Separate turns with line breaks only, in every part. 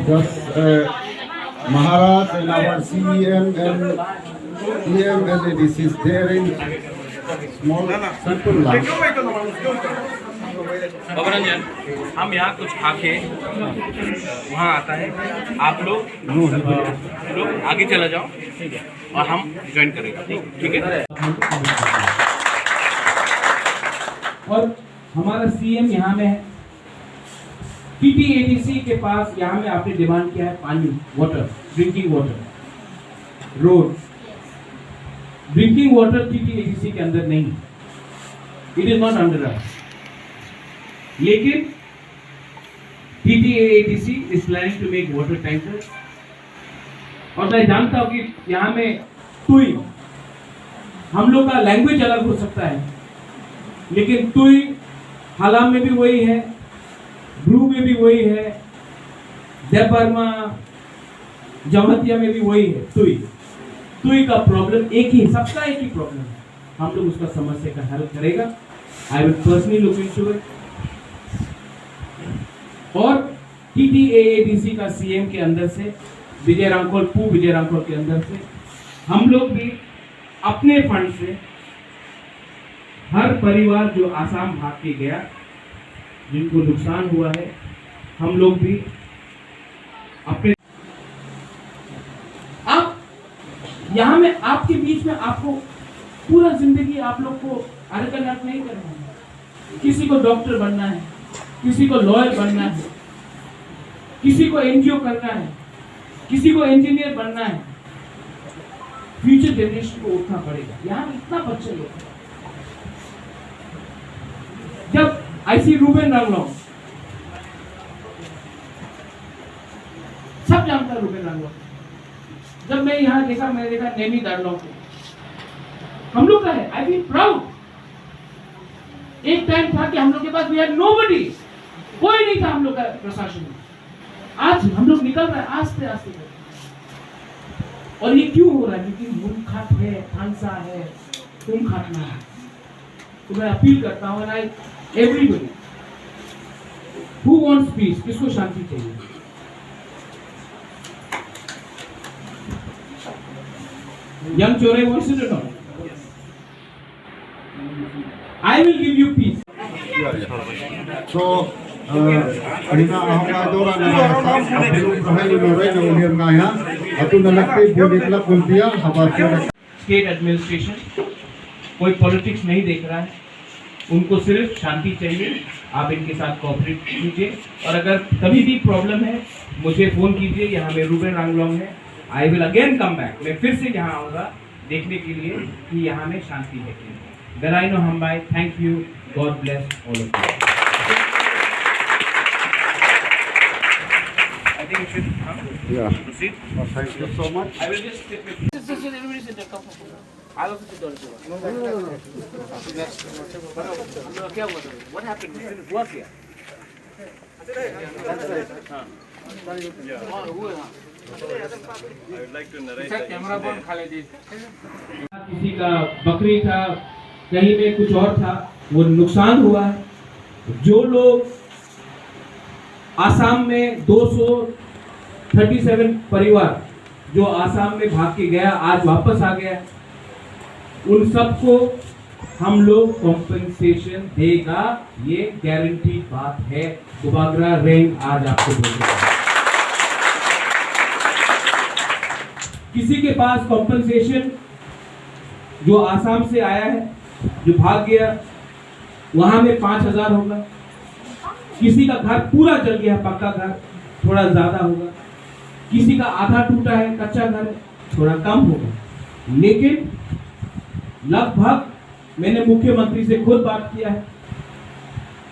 just Maharaj and our CEM and PM and this is there in small simple lunch.
Ranjan, हम यहाँ कुछ खा के वहाँ आता है, आप लोग आगे चला जाओ और हम ज्वाइन करेंगे, ठीक है। और हमारा सीएम यहाँ में है, टीटीएडीसी के पास यहाँ में आपने डिमांड किया है पानी, water, drinking water, road, drinking water TTADC के अंदर नहीं, it is not under us. लेकिन TTADC is planning to make water tanker, और मैं जानता हूं कि यहाँ में टुई, हम लोग का लैंग्वेज अलग हो सकता है, लेकिन टुई हलाम में भी वही है, ब्रू में भी वही है, देवबर्मा, जमहतिया में भी वही है। टुई का प्रॉब्लम एक ही, सबका एक ही प्रॉब्लम है, हम लोग उसका समस्या का हल करेगा। I will personally look into it. और टीटीएडीसी का सीएम के अंदर से विजय रामखोल के अंदर से हम लोग भी अपने फंड से हर परिवार जो आसाम भाग के गया, जिनको नुकसान हुआ है, हम लोग भी अपने आप यहाँ में आपके बीच में आपको पूरा जिंदगी आप लोग को अरकनाट नहीं करना है। किसी को डॉक्टर बनना है, किसी को लॉयर बनना है, किसी को एनजीओ करना है, किसी को इंजीनियर बनना है। फ्यूचर जनरेशन को उठना पड़ेगा। यहाँ इतना बच्चे लोग, जब आई सी रूबेन रंगलोंग, सब जानता है रूबेन रंगलोंग। जब मैं यहाँ देखा, मैंने देखा नेमी दारलोंग को, हम लोग का है, आई फील प्राउड। एक टाइम था कि हम लोग के पास वी हैड नोबडी, कोई नहीं था हम लोग का प्रशासन में। आज हम लोग निकल रहे हैं आस्ते आस्ते। और ये क्यों हो रहा है? क्योंकि मूर्खत है, फांसा है, तुम खाटना है। तो मैं अपील करता हूँ, एवरीबडी हु वांट्स पीस, किसको शांति चाहिए? यंग चोरे वांट्स इट और not? I will give you peace.
So, Anina ahonga dora na sa belum rahayu no rai no ulian ngaya atu nalakte body club बोलतिया हबासिया।
State administration कोई politics नहीं देख रहा है, उनको सिर्फ शांति चाहिए। आप इनके साथ कोऑपरेट कीजिए, और अगर कभी भी प्रॉब्लम है मुझे फोन कीजिए। यहाँ में रूबेन रंगलोंग है, I will again come back. मैं फिर से यहाँ आऊँगा देखने के लिए कि यहाँ में शांति है कि नहीं। Belaino Hambai, thank you. God bless all of you. I think you should proceed.
Well, thank you so much.
I will just sit with you. Everybody sit there. Come. I will sit down. No. क्या हुआ? What happened? What here?
I would like to narrate.
Camera बंद खा ले। किसी का बकरी था, कहीं में कुछ और था, वो नुकसान हुआ है। जो लोग आसाम में 237 परिवार जो आसाम में भाग के गया, आज वापस आ गया, उन सबको हम लोग कॉम्पेंसेशन देगा, ये गारंटी बात है। दुबागरा रेंग आज आपको बोलेगा। किसी के पास कॉम्पेंसेशन जो आसाम से आया है, जो भाग गया, वहां में 5,000 होगा। किसी का घर पूरा जल गया, पक्का घर, थोड़ा ज्यादा होगा। किसी का आधा टूटा है, कच्चा घर, थोड़ा कम होगा। लेकिन लगभग मैंने मुख्यमंत्री से खुद बात किया है,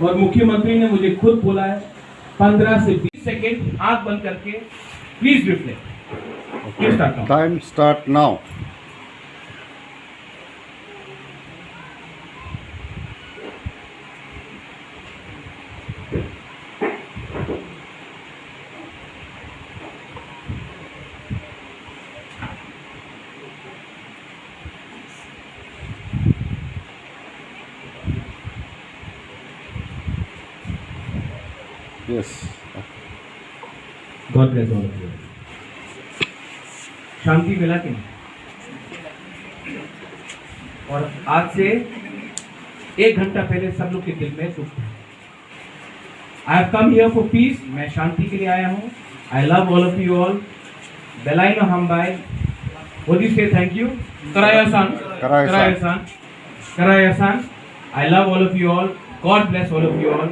और मुख्यमंत्री ने मुझे खुद बोला है 15 से 20 सेकेंड आंख बंद करके please reflect.
Time start now. Yes.
God bless all of you. शांति मिला कि नहीं? और आज से 1 घंटा पहले सब लोग के दिल में दुख था। I have come here for peace, मैं शांति के लिए आया हूँ। I love all of you all. बेलाइनो हम बाय What do you say? Thank you. Karayasan. Karayasan. I love all of you all. God bless all of you all.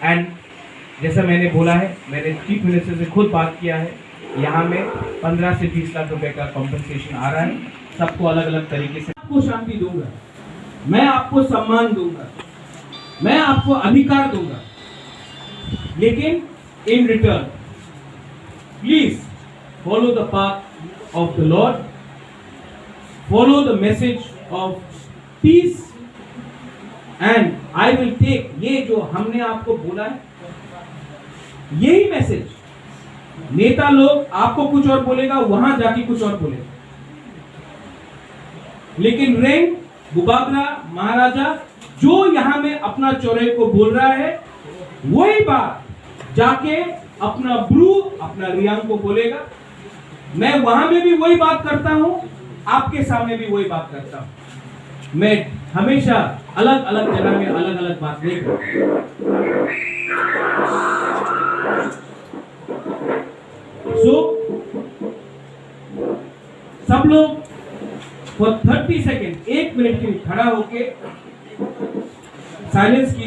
And जैसा मैंने बोला है, मैंने चीफ मिनिस्टर से खुद बात किया है, यहाँ में 15 से 20 लाख रुपए का कॉम्पनसेशन आ रहा है, सबको अलग अलग तरीके से। आपको शांति दूंगा, मैं आपको सम्मान दूंगा, मैं आपको अधिकार दूंगा, लेकिन in return please follow the path of the Lord, follow the message of peace and I will take, ये जो हमने आपको बोला है, यही मैसेज नेता लोग आपको कुछ और बोलेगा, वहां जाके कुछ और बोलेगा, लेकिन रेंग बुबागरा महाराजा जो यहां में अपना चौरे को बोल रहा है, वही बात जाके अपना ब्रू अपना रियांग को बोलेगा। मैं वहां में भी वही बात करता हूं, आपके सामने भी वही बात करता हूं। मैं हमेशा अलग अलग जगह में अलग अलग बात नहीं करता। सब लोग फॉर 30 सेकेंड 1 मिनट के लिए खड़ा होके साइलेंस की